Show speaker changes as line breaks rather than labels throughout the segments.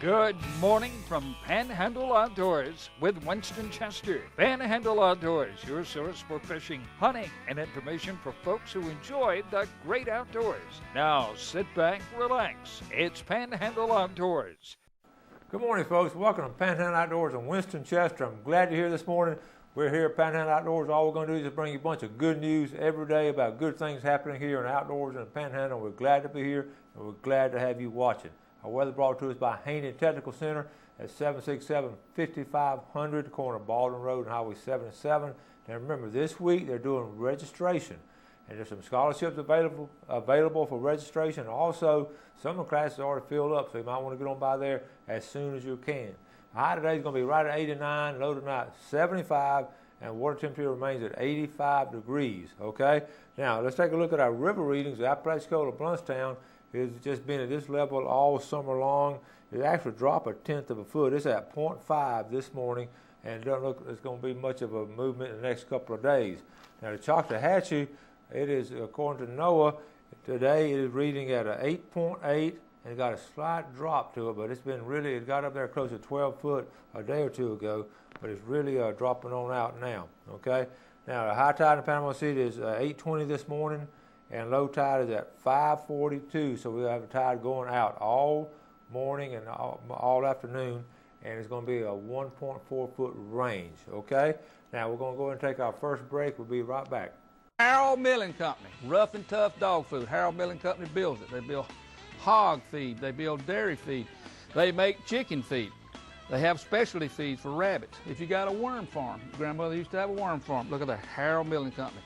Good morning from Panhandle Outdoors with Winston Chester. Panhandle Outdoors, your source for fishing, hunting, and information for folks who enjoy the great outdoors. Now sit back, relax. It's Panhandle Outdoors.
Good morning, folks. Welcome to Panhandle Outdoors and Winston Chester. I'm glad you're here this morning. We're here at Panhandle Outdoors. All we're going to do is bring you a bunch of good news every day about good things happening here in the outdoors in the Panhandle. We're glad to be here, and we're glad to have you watching. Our weather brought to us by Haney Technical Center at 767-5500, corner of Baldwin Road and Highway 77. And remember, this week they're doing registration, and there's some scholarships available for registration. Also, some of the classes are already filled up, so you might want to get on by there as soon as you can. The high today is going to be right at 89, low tonight 75, and water temperature remains at 85 degrees. Okay. Now let's take a look at our river readings. The Apalachicola Bluntstown has just been at this level all summer long. It actually dropped a tenth of a foot. It's at 0.5 this morning, and it doesn't look like it's going to be much of a movement in the next couple of days. Now the Choctawhatchee, it is, according to NOAA, today it is reading at a 8.8, and it got a slight drop to it, but it's been really, it got up there close to 12 foot a day or two ago, but it's really dropping on out now. Okay. Now the high tide in Panama City is 8:20 this morning, and low tide is at 5:42, so we'll have a tide going out all morning and all afternoon, and it's going to be a 1.4 foot range. Okay. Now we're going to go ahead and take our first break. We'll be right back.
Harold Milling Company, rough and tough dog food. Harold Milling Company builds it. They build hog feed. They build dairy feed. They make chicken feed. They have specialty feeds for rabbits. If you got a worm farm, grandmother used to have a worm farm. Look at the Harold Milling Company.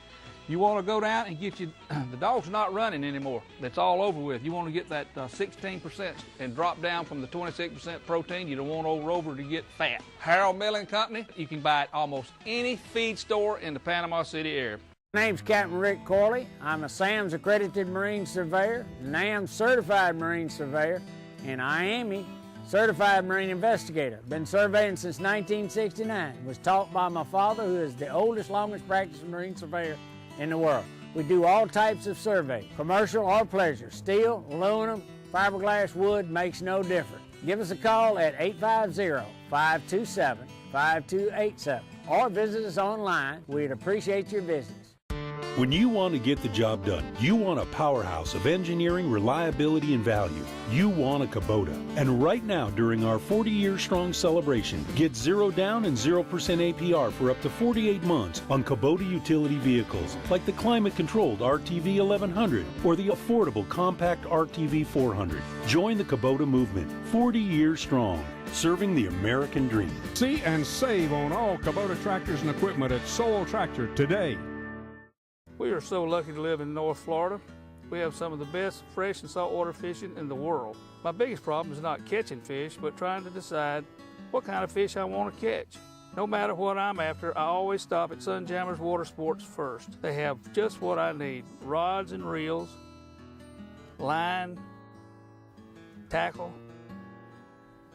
You want to go down and get you, the dog's not running anymore. That's all over with. You want to get that 16% and drop down from the 26% protein. You don't want over to get fat. Harold Milling Company, you can buy it almost any feed store in the Panama City area.
My name's Captain Rick Couri. I'm a SAMS accredited Marine Surveyor, NAM certified Marine Surveyor, and IAME certified Marine Investigator. Been surveying since 1969. Was taught by my father, who is the oldest, longest practicing Marine Surveyor in the world. We do all types of survey, commercial or pleasure. Steel, aluminum, fiberglass, wood, makes no difference. Give us a call at 850-527-5287 or visit us online. We'd appreciate your visits.
When you want to get the job done, you want a powerhouse of engineering, reliability, and value. You want a Kubota. And right now, during our 40-year strong celebration, get 0 down and 0% APR for up to 48 months on Kubota utility vehicles, like the climate-controlled RTV 1100 or the affordable compact RTV 400. Join the Kubota movement, 40 years strong, serving the American dream.
See and save on all Kubota tractors and equipment at Sowell Tractor today.
We are so lucky to live in North Florida. We have some of the best fresh and saltwater fishing in the world. My biggest problem is not catching fish, but trying to decide what kind of fish I want to catch. No matter what I'm after, I always stop at Sunjammers Water Sports first. They have just what I need: rods and reels, line, tackle,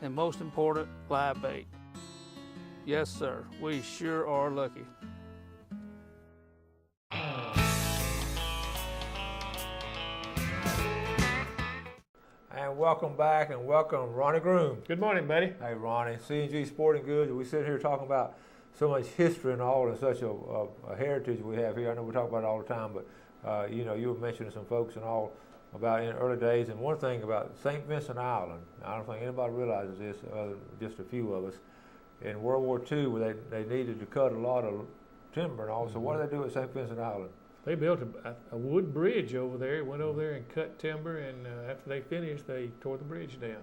and most important, live bait. Yes, sir, we sure are lucky.
And welcome back, and welcome Ronnie Group.
Good morning, buddy.
Hey Ronnie, ECG Sporting Goods. We sit here talking about so much history and all, and such a heritage we have here. I know we talk about it all the time, but you know, you were mentioning some folks and all about in early days. And one thing about St. Vincent Island, I don't think anybody realizes this, just a few of us. In World War II, where they needed to cut a lot of timber and all. So what did they do at St. Vincent Island?
They built a wood bridge over there, went over there and cut timber, and after they finished, they tore the bridge down.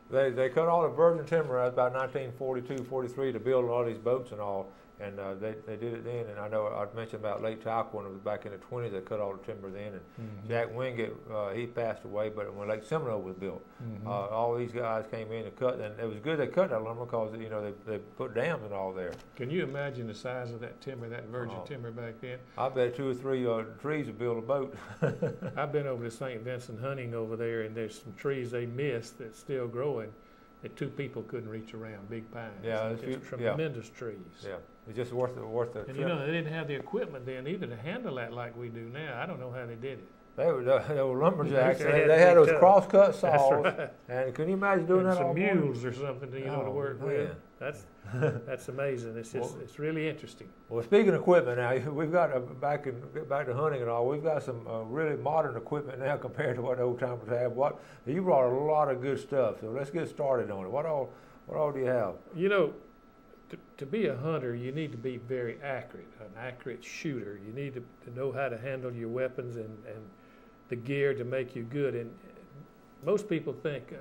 They cut all the virgin timber about 1942, 43 to build a lot of these boats and all, and they did it then. And I know I mentioned about Lake Talquin, it was back in the 20s, they cut all the timber then. And Jack Wingate, he passed away, but when Lake Seminole was built, all these guys came in and cut, and it was good they cut that lumber because, you know, they put dams and all there.
Can you imagine the size of that timber, that virgin timber back then?
I bet 2 or 3 trees would build a boat.
I've been over to St. Vincent hunting over there, and there's some trees they missed that's still growing that 2 people couldn't reach around, big pines.
Yeah,
it's tremendous trees.
Yeah, it's just worth the
And
trip.
you know, they didn't have the equipment then either to handle that like we do now. I don't know how they did it.
They were lumberjacks.
They
They had
to
those
cut.
cross-cut saws.
That's right.
And can you imagine doing
And
that
some
all morning?
mules or something, you know, to
Oh,
work
man.
with. That's amazing. It's just it's really interesting.
Well, speaking of equipment now, we've got back to hunting and all. We've got some really modern equipment now compared to what the old timers had. You brought a lot of good stuff. So let's get started on it. What all do you have?
You know, to be a hunter, you need to be very accurate, an accurate shooter. You need to know how to handle your weapons and the gear to make you good. And most people think,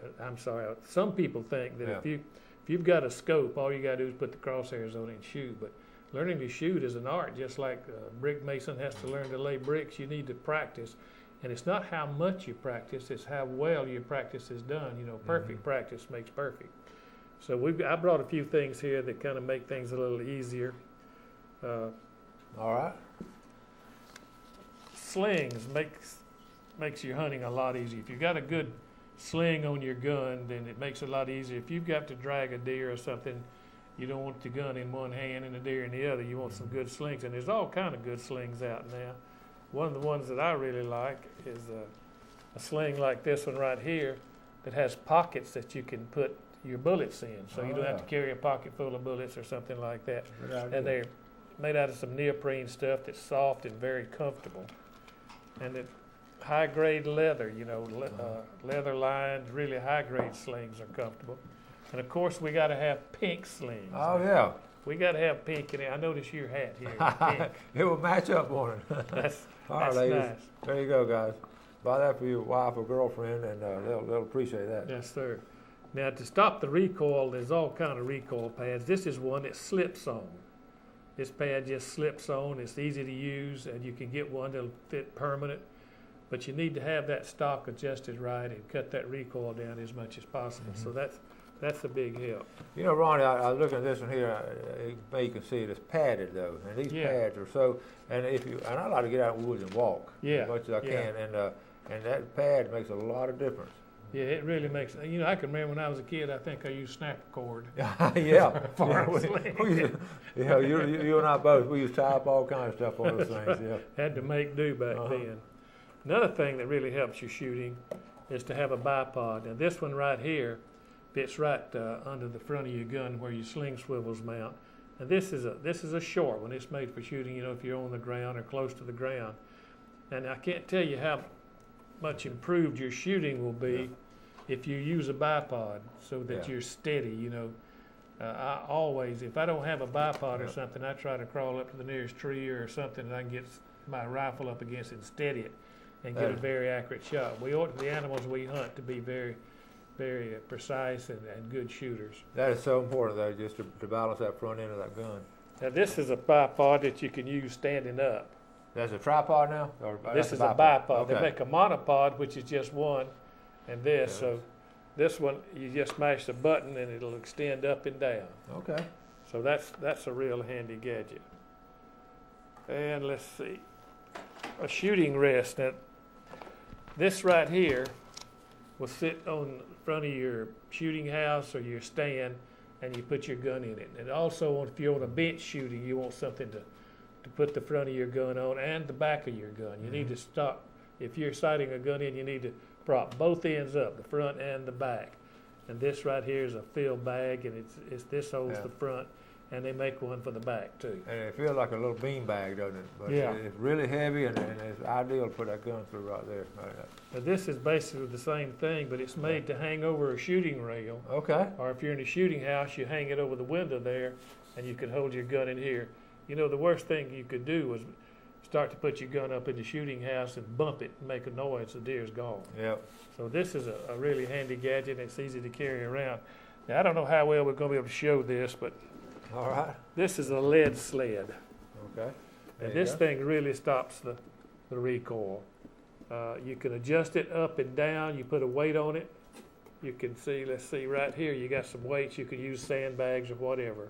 some people think that if you've got a scope, all you got to do is put the crosshairs on it and shoot. But learning to shoot is an art, just like a brick mason has to learn to lay bricks. You need to practice. And it's not how much you practice, it's how well your practice is done. You know, perfect practice makes perfect. So I brought a few things here that kind of make things a little easier.
All right.
Slings makes your hunting a lot easier. If you've got a good sling on your gun, then it makes it a lot easier. If you've got to drag a deer or something, you don't want the gun in one hand and the deer in the other. You want some good slings, and there's all kind of good slings out now. One of the ones that I really like is a sling like this one right here that has pockets that you can put your bullets in, so you don't have to carry a pocket full of bullets or something like that. And they're made out of some neoprene stuff that's soft and very comfortable. And it high-grade leather, you know, leather lined, really high-grade slings are comfortable. And of course, we got to have pink slings.
Oh yeah.
We got to have pink in it. I noticed your hat here. Pink.
It will match up on it.
That's
ladies.
nice.
There you go, guys. Buy that for your wife or girlfriend, and they'll appreciate that.
Yes, sir. Now, to stop the recoil, there's all kind of recoil pads. This is one that slips on. This pad just slips on. It's easy to use, and you can get one that'll fit permanent. But you need to have that stock adjusted right and cut that recoil down as much as possible. So that's a big help.
You know, Ronnie, I was looking at this one here. You can see it. It's padded though, and these pads are so. And I like to get out in the woods and walk as much as I can, and that pad makes a lot of difference.
Yeah, it really makes. You know, I can remember when I was a kid. I think I used snap cord.
Yeah.
You
you and I both. We used to tie up all kinds of stuff on those things. Yeah.
Had to make do back then. Another thing that really helps you shooting is to have a bipod. Now this one right here fits right under the front of your gun where your sling swivels mount. And this is a short one. It's made for shooting. You know, if you're on the ground or close to the ground. And I can't tell you how much improved your shooting will be if you use a bipod so that you're steady. You know, I always, if I don't have a bipod or something, I try to crawl up to the nearest tree or something that I can get my rifle up against and steady it and get a very accurate shot. We order the animals we hunt to be very, very precise and good shooters.
That is so important though, just to balance that front end of that gun.
Now this is a bipod that you can use standing up.
That's a tripod now? Or
This is a bipod.
Okay.
They make a monopod, which is just one, and this. So this one, you just mash the button and it'll extend up and down.
Okay.
So that's a real handy gadget. And let's see, a shooting rest. Now, this right here will sit on the front of your shooting house or your stand, and you put your gun in it. And also, if you're on a bench shooting, you want something to put the front of your gun on and the back of your gun. You need to stop. If you're sighting a gun in, you need to prop both ends up, the front and the back. And this right here is a filled bag, and this holds the front, and they make one for the back too.
And it feels like a little bean bag, doesn't it? But it's really heavy, and it's ideal to put that gun through right there.
Now this is basically the same thing, but it's made to hang over a shooting rail.
Okay.
Or if you're in a shooting house, you hang it over the window there, and you can hold your gun in here. You know, the worst thing you could do was start to put your gun up in the shooting house and bump it and make a noise, the deer's gone.
Yep.
So this is a really handy gadget, and it's easy to carry around. Now, I don't know how well we're going to be able to show this, but
all right.
This is a lead sled.
Okay.
And this thing really stops the recoil. You can adjust it up and down. You put a weight on it. You can see, let's see right here, you got some weights. You can use sandbags or whatever.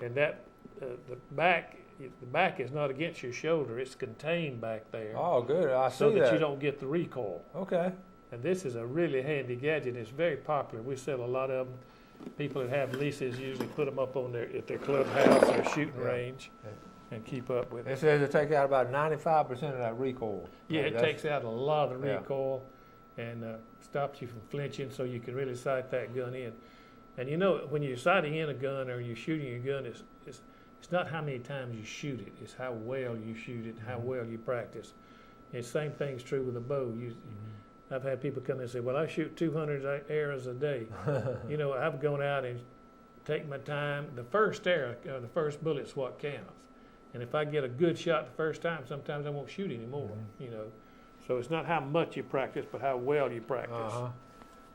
And that the back is not against your shoulder. It's contained back there.
Oh, good. I see
so that
that.
you don't get the recoil.
Okay.
And this is a really handy gadget. It's very popular. We sell a lot of them. People that have leases usually put them up on at their clubhouse or shooting range. and keep up with it.
It says it takes out about 95% of that recoil.
Yeah, it
That's-
takes out a lot of the
Yeah.
recoil and stops you from flinching, so you can really sight that gun in. And you know, when you're sighting in a gun or you're shooting your gun, it's not how many times you shoot it, it's how well you shoot it, how well you practice. And the same thing's true with a bow. I've had people come in and say, well, I shoot 200 arrows a day. You know, I've gone out and take my time. The first arrow, the first bullet's what counts. And if I get a good shot the first time, sometimes I won't shoot anymore, you know. So it's not how much you practice, but how well you practice.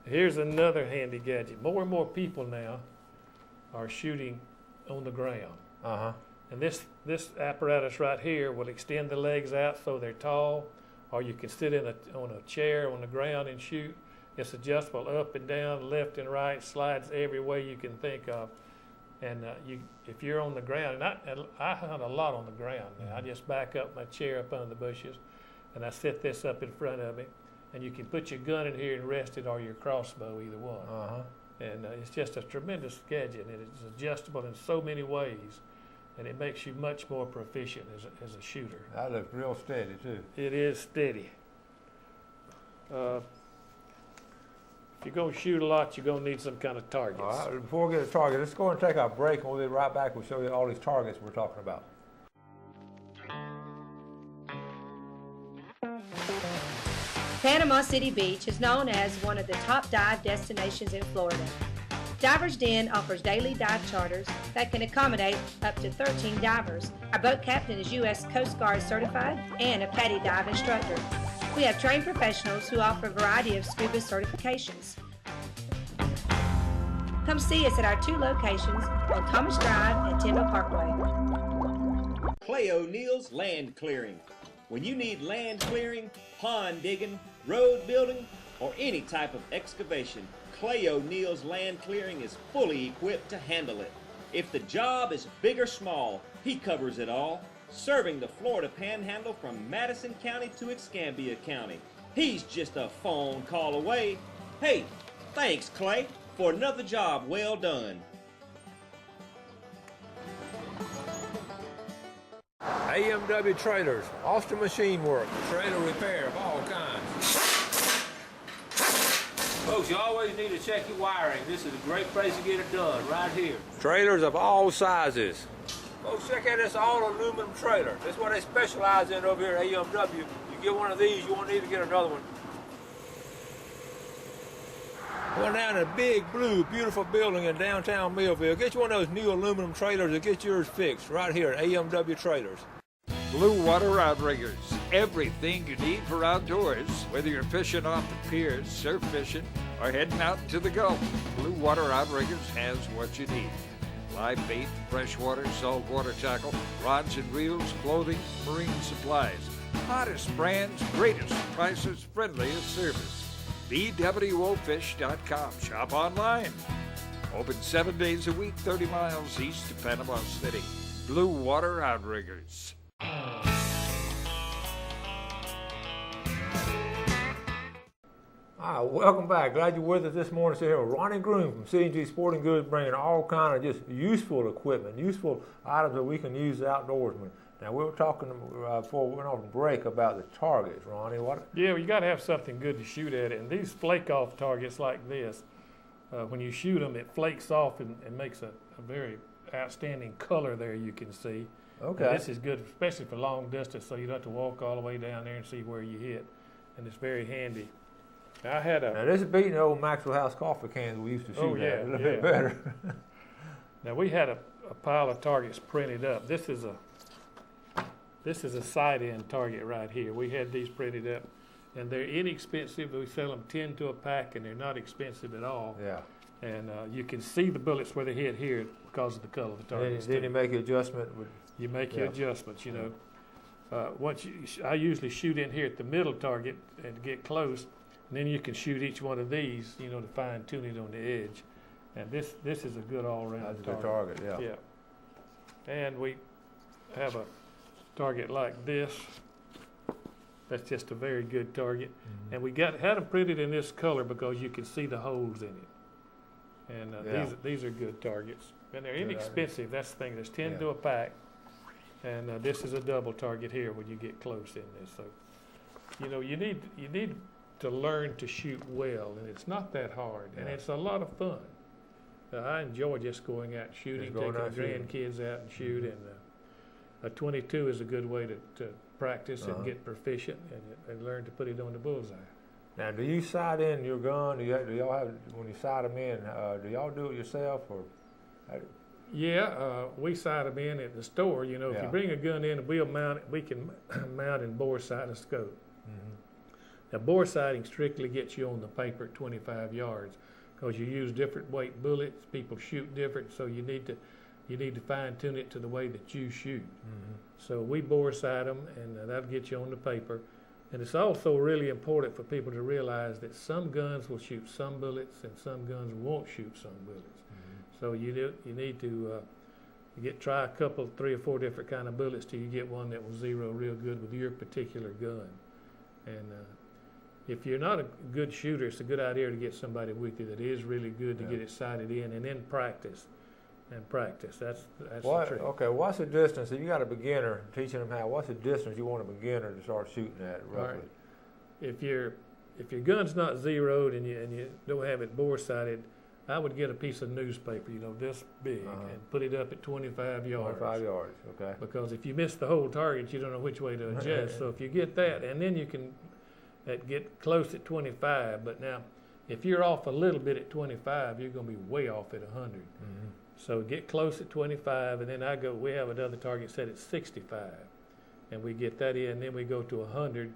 Here's another handy gadget. More and more people now are shooting on the ground. And this apparatus right here will extend the legs out so they're tall, or you can sit on a chair on the ground and shoot. It's adjustable up and down, left and right, slides every way you can think of. And if you're on the ground, and I hunt a lot on the ground now. I just back up my chair up under the bushes, and I set this up in front of me, and you can put your gun in here and rest it, or your crossbow, either one. And it's just a tremendous gadget, and it's adjustable in so many ways, and it makes you much more proficient as a shooter.
That looks real steady too.
It is steady. If you're going to shoot a lot, you're going to need some kind of targets.
All right, before we get to target, let's go and take our break, and we'll be right back. We'll show you all these targets we're talking about.
Panama City Beach is known as one of the top dive destinations in Florida. Divers Den offers daily dive charters that can accommodate up to 13 divers. Our boat captain is U.S. Coast Guard certified and a PADI dive instructor. We have trained professionals who offer a variety of scuba certifications. Come see us at our 2 locations on Thomas Drive and Tyndall Parkway.
Clay ONeill's Land Clearing. When you need land clearing, pond digging, road building, or any type of excavation, Clay ONeill's Land Clearing is fully equipped to handle it. If the job is big or small, he covers it all, serving the Florida Panhandle from Madison County to Escambia County. He's just a phone call away. Hey, thanks Clay for another job well done.
AMW Traders, Austin Machine Work, trailer repair of all kinds. Folks, you always need to check your wiring. This is a great place to get it done, right here. Trailers of all sizes. Folks, check out this all aluminum trailer. That's what they specialize in over here at AMW. You get one of these, you won't need to get another one. Going down in a big, blue, beautiful building in downtown Millville. Get you one of those new aluminum trailers and get yours fixed right here at AMW Traders.
Bluewater Outriggers. Everything you need for outdoors. Whether you're fishing off the piers, surf fishing, or heading out to the Gulf, Bluewater Outriggers has what you need. Live bait, freshwater, saltwater tackle, rods and reels, clothing, marine supplies. Hottest brands, greatest prices, friendliest service. BWOfish.com. Shop online. Open 7 days a week, 30 miles east of Panama City. Bluewater Outriggers.
All right, welcome back. Glad you're with us this morning. So here with Ronnie Group from ECG Sporting Goods, bringing all kind of just useful equipment, useful items that we can use outdoorsmen. Now, we were talking before we went on break about the targets, Ronnie.
Yeah, well, you got to have something good to shoot at it. And these flake-off targets like this, when you shoot them, it flakes off and makes a very outstanding color there you can see.
Okay.
And this is good, especially for long distance, so you don't have to walk all the way down there and see where you hit. And it's very handy. Now, now
this is beating the old Maxwell House coffee cans we used to shoot at a little bit better.
Now, we had a pile of targets printed up. This is a side-end target right here. We had these printed up, and they're inexpensive. We sell them 10 to a pack, and they're not expensive at all.
Yeah.
And you can see the bullets where they hit here because of the color of the targets.
Then you make an adjustment.
You make your adjustments, you know. I usually shoot in here at the middle target and get close, and then you can shoot each one of these, you know, to fine-tune it on the edge. And this is a good all-around target.
That's a good target, yeah.
Yeah. And we have a target like this. That's just a very good target. Mm-hmm. And we had them printed in this color because you can see the holes in it. And these are good targets. And they're inexpensive. That's the thing. There's 10 to a pack. And this is a double target here when you get close in this. So, you know, you need to learn to shoot well, and it's not that hard, and it's a lot of fun. I enjoy just going out and shooting, taking the grandkids out and shoot, and a 22 is a good way to practice and get proficient and learn to put it on the bullseye.
Now, do you sight in your gun? Do y'all have, when you sight them in, do y'all do it yourself, or?
Yeah, we sight them in at the store. You know, if you bring a gun in, we'll mount it. We can mount and bore sight a scope. Now, bore sighting strictly gets you on the paper at 25 yards because you use different weight bullets. People shoot different, so you need to fine tune it to the way that you shoot. So we bore sight them, and that'll get you on the paper. And it's also really important for people to realize that some guns will shoot some bullets and some guns won't shoot some bullets. So you need to try a couple, 3 or 4 different kind of bullets till you get one that will zero real good with your particular gun. And if you're not a good shooter, it's a good idea to get somebody with you that is really good to get it sighted in, and then practice. And practice. That's the trick. Okay,
what's the distance? If you got a beginner teaching them how, what's the distance you want a beginner to start shooting at roughly?
Right. If your gun's not zeroed and you don't have it bore sighted, I would get a piece of newspaper, you know, this big, and put it up at 25 yards.
25 yards, okay.
Because if you miss the whole target, you don't know which way to adjust. So if you get that, and then you can get close at 25. But now, if you're off a little bit at 25, you're going to be way off at 100. So get close at 25, and then we have another target set at 65. And we get that in, and then we go to 100.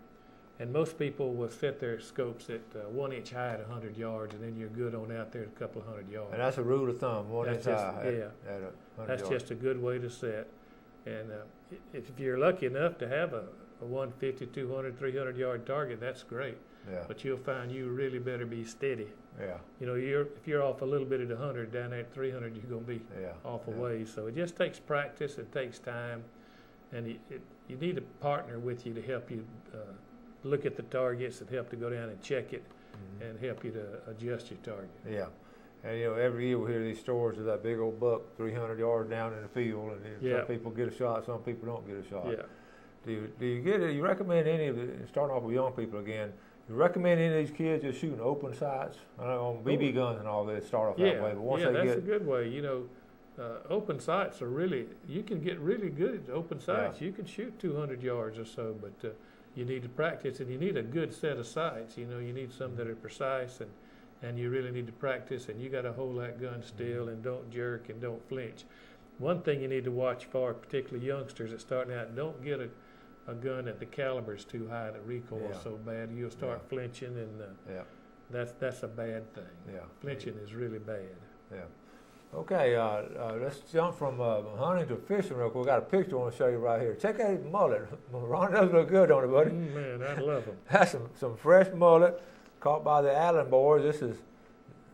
And most people will set their scopes at 1 inch high at 100 yards, and then you're good on out there at a couple of 100 yards.
And that's a rule of thumb, 1 inch high at 100
that's
yards.
just a good way to set. And if you're lucky enough to have a 150, 200, 300 yard target, that's great.
Yeah.
But you'll find you really better be steady.
Yeah.
You know, if you're off a little bit at 100, down there at 300, you're going to be off a ways. So it just takes practice. It takes time, and you need a partner with you to help you look at the targets and help to go down and check it, and help you to adjust your target.
Yeah. And, you know, every year we hear these stories of that big old buck 300 yards down in the field, and some people get a shot, some people don't get a shot.
Yeah.
Do you recommend any of starting off with young people again, you recommend any of these kids just shooting open sights? I know on BB guns and all that start off that way, but once
that's a good way. You know, open sights are you can get really good at open sights. You can shoot 200 yards or so, but you need to practice, and you need a good set of sights. You know, you need some that are precise, and you really need to practice, and you got to hold that gun still and don't jerk and don't flinch. One thing you need to watch for, particularly youngsters that starting out, don't get a gun that the caliber's too high, the recoil's so bad, you'll start flinching, and that's a bad thing. Flinching is really bad.
Okay, let's jump from hunting to fishing real quick. We got a picture I want to show you right here. Check out his mullet. Ronnie does look good, don't it, buddy?
Man, I love him.
That's some fresh mullet caught by the Allen boys. This is,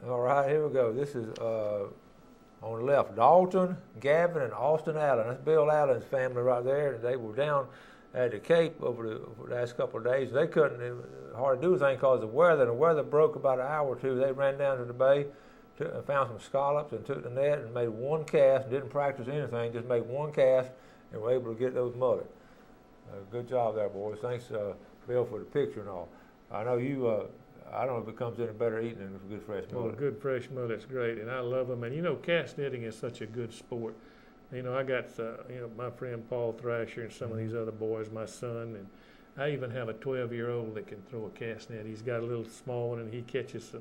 all right, here we go. This is on the left, Dalton, Gavin, and Austin Allen. That's Bill Allen's family right there. They were down at the Cape over the last couple of days. They couldn't hardly do anything because of the weather. The weather broke about an hour or two. They ran down to the bay, found some scallops, and took the net and made one cast. Didn't practice anything, just made one cast, and were able to get those mullet. Good job there, boys. Thanks, Bill, for the picture and all. I know you. I don't know if it comes any better eating than good fresh mullet.
Oh, good fresh mullet's great, and I love them. And you know, cast netting is such a good sport. You know, I got my friend Paul Thrasher and some of these other boys, my son, and I even have a 12-year-old that can throw a cast net. He's got a little small one, and he catches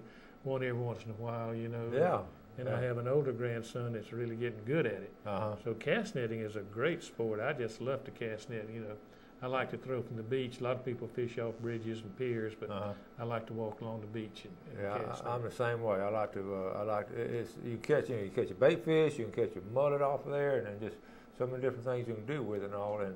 one every once in a while, you know.
Yeah.
And I have an older grandson that's really getting good at it. So cast netting is a great sport. I just love to cast net. You know, I like to throw from the beach. A lot of people fish off bridges and piers, but I like to walk along the beach and cast net.
I'm the same way. I like to. You catch a bait fish. You can catch a mullet off of there, and then just so many different things you can do with it and all. And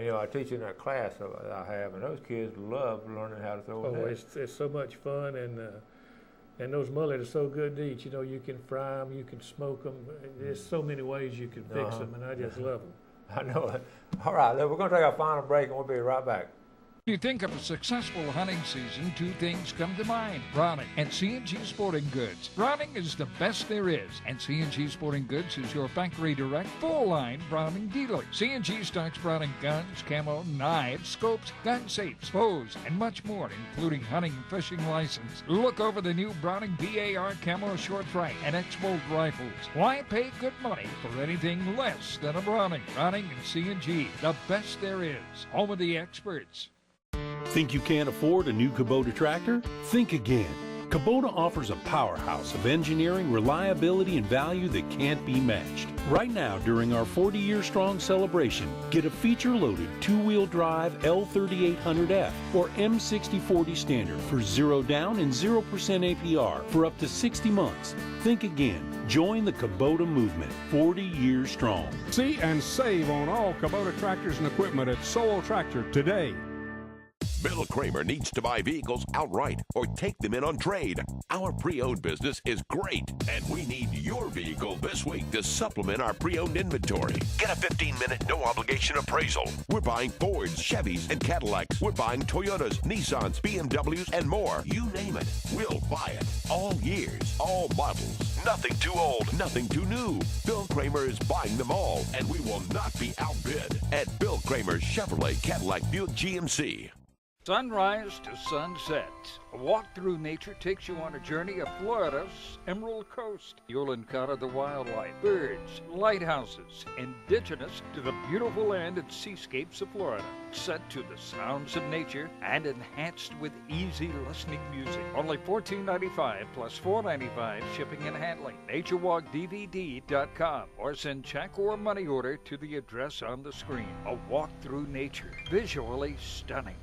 you know, I teach in that class that I have, and those kids love learning how to throw a net.
It's so much fun, and those mullet are so good to eat. You know, you can fry them, you can smoke them. There's so many ways you can fix them, and I just love them.
I know it. All right, we're going to take our final break, and we'll be right back.
When you think of a successful hunting season, two things come to mind: Browning and C&G Sporting Goods. Browning is the best there is, and C&G Sporting Goods is your factory direct, full-line Browning dealer. C&G stocks Browning guns, camo, knives, scopes, gun safes, bows, and much more, including hunting and fishing license. Look over the new Browning BAR camo short frame and X-Bolt rifles. Why pay good money for anything less than a Browning? Browning and C&G, the best there is. Home of the experts.
Think you can't afford a new Kubota tractor? Think again. Kubota offers a powerhouse of engineering, reliability, and value that can't be matched. Right now, during our 40-year strong celebration, get a feature-loaded two-wheel drive L3800F or M6040 Standard for 0 down and 0% APR for up to 60 months. Think again. Join the Kubota movement, 40 years strong.
See and save on all Kubota tractors and equipment at Sowell Tractor today.
Bill Kramer needs to buy vehicles outright or take them in on trade. Our pre-owned business is great, and we need your vehicle this week to supplement our pre-owned inventory. Get a 15-minute no-obligation appraisal. We're buying Fords, Chevys, and Cadillacs. We're buying Toyotas, Nissans, BMWs, and more. You name it, we'll buy it. All years, all models. Nothing too old, nothing too new. Bill Kramer is buying them all, and we will not be outbid at Bill Kramer's Chevrolet, Cadillac, Buick, GMC.
Sunrise to sunset. A walk through nature takes you on a journey of Florida's Emerald Coast. You'll encounter the wildlife, birds, lighthouses, indigenous to the beautiful land and seascapes of Florida. Set to the sounds of nature and enhanced with easy listening music. Only $14.95 plus $4.95 shipping and handling. NatureWalkDVD.com or send check or money order to the address on the screen. A walk through nature. Visually stunning.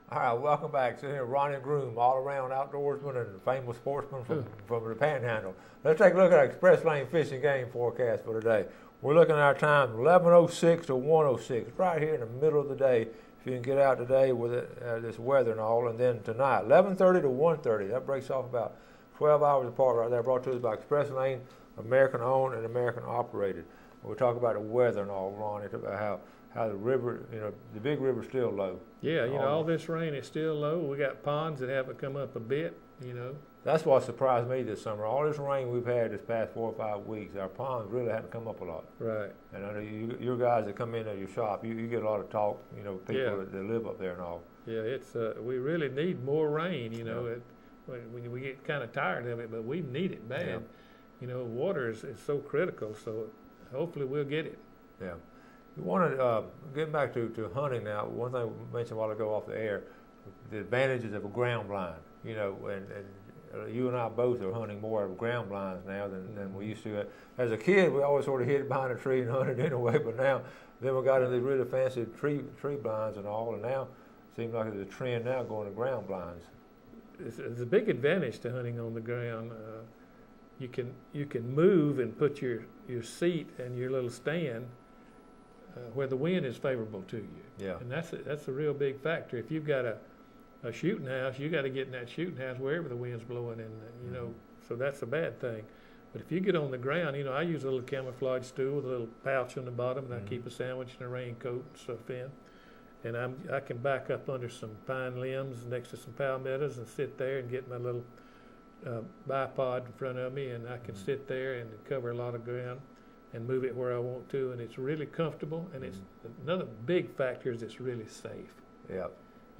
All right, welcome back. So here, Ronnie Group, all-around outdoorsman and famous sportsman from the Panhandle. Let's take a look at our express lane fishing game forecast for today. We're looking at our time 11:06 to 1:06, right here in the middle of the day. If you can get out today with this weather and all, and then tonight 11:30 to 1:30. That breaks off about 12 hours apart right there. Brought to us by Express Lane, American-owned and American-operated. We'll talk about the weather and all, Ronnie, about how the river, the big river's still low.
Yeah, all this rain is still low. We got ponds that haven't come up a bit,
That's what surprised me this summer. All this rain we've had this past 4 or 5 weeks, our ponds really haven't come up a lot.
Right.
And I know your guys that come in at your shop, you get a lot of talk, people that live up there and all.
Yeah, it's we really need more rain, we get kind of tired of it, but we need it bad.
Yeah.
Water is so critical, so hopefully we'll get it.
Yeah. We want to get back to hunting now. One thing we mentioned a while ago off the air, the advantages of a ground blind. And you and I both are hunting more of ground blinds now than we used to. As a kid, we always sort of hid behind a tree and hunted anyway, but now then we got into these really fancy tree blinds and all, and now it seems like there's a trend now going to ground blinds.
It's a big advantage to hunting on the ground. You can move and put your seat and your little stand where the wind is favorable to you.
Yeah.
And that's a real big factor. If you've got a shooting house, you got to get in that shooting house wherever the wind's blowing, and so that's a bad thing. But if you get on the ground, I use a little camouflage stool with a little pouch on the bottom, and I keep a sandwich and a raincoat and stuff in, and I can back up under some pine limbs next to some palmettos and sit there and get my little bipod in front of me, and I can sit there and cover a lot of ground and move it where I want to, and it's really comfortable, and it's another big factor is it's really safe.
Yeah.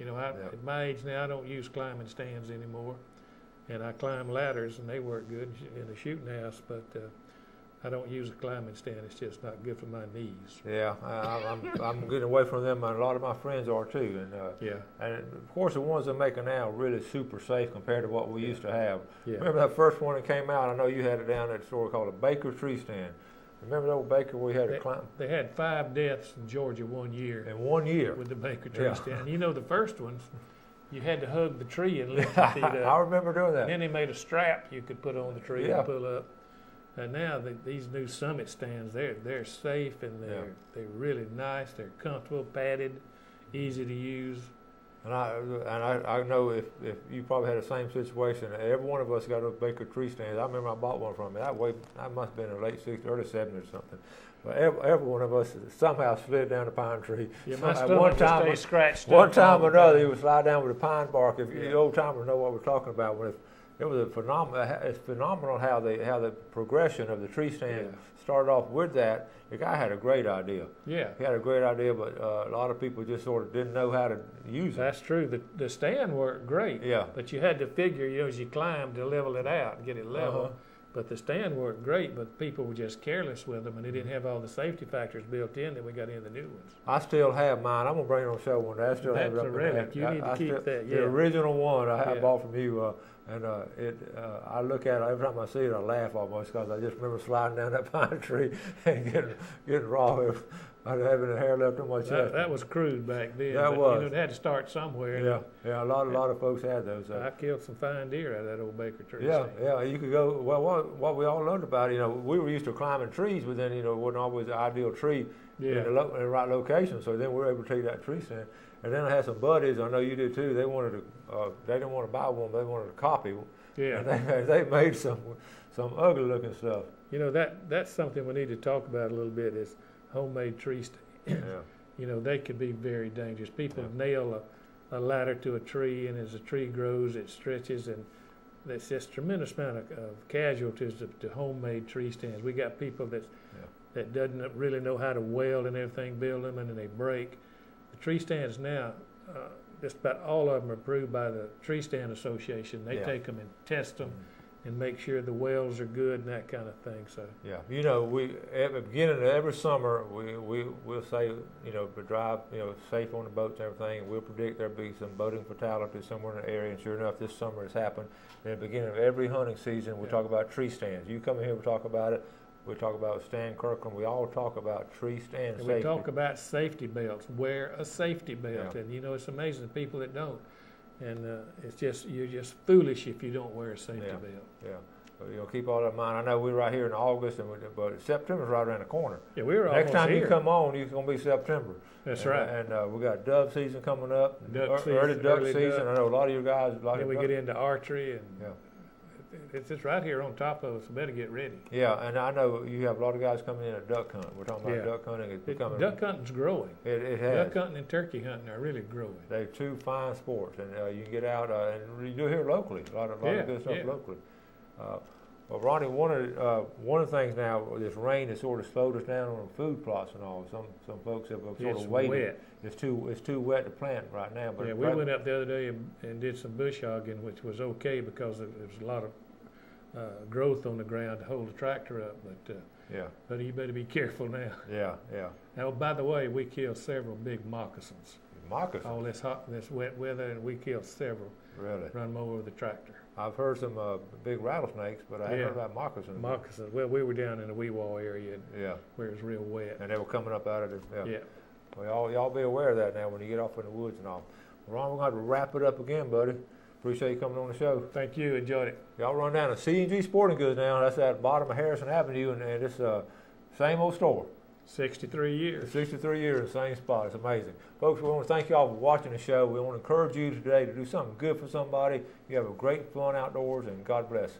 At my age now, I don't use climbing stands anymore, and I climb ladders, and they work good in the shooting house, but I don't use a climbing stand. It's just not good for my knees.
Yeah, I'm getting away from them, and a lot of my friends are too. And and of course the ones they're making now are really super safe compared to what we used to have. Yeah. Remember that first one that came out? I know you had it down at a store called a Baker Tree Stand. Remember the old Baker where we had to climb?
They had 5 deaths in Georgia 1 year.
In 1 year?
With the Baker Tree Stand. The first ones, you had to hug the tree and lift your feet up.
I remember doing that.
And then they made a strap you could put on the tree and pull up. And now these new Summit stands, they're safe, and they're really nice. They're comfortable, padded, easy to use.
And I know if you probably had the same situation, every one of us got those Baker tree stands. I remember I bought one from him. That must have been in the late 60s, early 70s or something. But every one of us somehow slid down the pine tree.
Yeah, my stomach just stayed scratched.
One time or another, he would slide down with a pine bark. If the old timers know what we're talking about, it was it's phenomenal how the progression of the tree stand started off with that. The guy had a great idea.
Yeah.
He had a great idea, but a lot of people just sort of didn't know how to use it.
That's true. The stand worked great.
Yeah.
But you had to figure, as you climbed, to level it out and get it level. But the stand worked great, but people were just careless with them, and they didn't have all the safety factors built in that we got in the new ones.
I still have mine. I'm going to bring it on the show one day. I still have it up
That's a relic. You need to keep that,
The original one I bought from you. I look at it every time I see it. I laugh almost because I just remember sliding down that pine tree and getting raw. I'd having the hair left on my chest.
That was crude back then.
That was.
It had to start somewhere.
Yeah. A lot of folks had those.
I killed some fine deer out of that old Baker tree.
Yeah. You could go. Well, what we all learned about it, we were used to climbing trees, but then it wasn't always the ideal tree in the right location. So then we were able to take that tree stand. And then I had some buddies. I know you did too. They didn't want to buy one. They wanted a copy.
Yeah.
And they made some ugly looking stuff.
That's something we need to talk about a little bit. Is homemade tree stands. They could be very dangerous. People nail a ladder to a tree, and as the tree grows, it stretches, and there's just a tremendous amount of casualties to homemade tree stands. We got people that doesn't really know how to weld and everything, build them, and then they break. The tree stands now, just about all of them are approved by the Tree Stand Association. They take them and test them and make sure the welds are good and that kind of thing. So
we at the beginning of every summer we'll say drive safe on the boats and everything, and we'll predict there'll be some boating fatalities somewhere in the area. And sure enough, this summer has happened. At the beginning of every hunting season, we talk about tree stands. You come in here, we talk about it. We talk about Stan Kirkland. We all talk about tree stand safety.
We talk about safety belts. Wear a safety belt, and it's amazing the people that don't. And you're just foolish if you don't wear a safety belt.
Yeah. So, keep all that in mind. I know we're right here in August, but September's right around the corner.
Yeah, we're
next time
here.
You come on, it's going to be September.
That's right.
And we got dove season coming up.
Early
duck season. I know a lot of you guys.
Then we get into archery and. It's just right here on top of us. We better get ready.
Yeah, and I know you have a lot of guys coming in at duck hunt. We're talking about duck hunting. It's becoming.
Duck hunting's growing.
It has.
Duck hunting and turkey hunting are really growing.
They're two fine sports, and you can get out and you do it here locally. A lot of good stuff locally. Well, Ronnie, one of the things now, this rain has sort of slowed us down on the food plots and all. Some folks have sort of waited.
Wet.
It's too wet to plant right now. But
we went up the other day and did some bush hogging, which was okay because there was a lot of growth on the ground to hold the tractor up. But you better be careful now.
Yeah.
Now, by the way, we killed several big moccasins.
Moccasins?
All this wet weather, and we killed several.
Really?
Run them over with the tractor.
I've heard some big rattlesnakes, but I haven't heard about moccasins.
Moccasins. Well, we were down in the Weewall area where it was real wet.
And they were coming up out of the...
Yeah.
Well, y'all be aware of that now when you get off in the woods and all. Ron, we're going to have to wrap it up again, buddy. Appreciate you coming on the show.
Thank you. Enjoyed it.
Y'all run down to ECG Sporting Goods now. That's at the bottom of Harrison Avenue, and it's same old store.
63 years.
63 years, same spot. It's amazing. Folks, we want to thank y'all for watching the show. We want to encourage you today to do something good for somebody. You have a great fun outdoors, and God bless.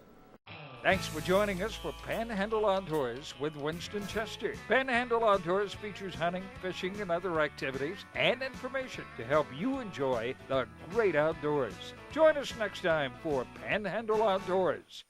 Thanks for joining us for Panhandle Outdoors with Winston Chester. Panhandle Outdoors features hunting, fishing, and other activities and information to help you enjoy the great outdoors. Join us next time for Panhandle Outdoors.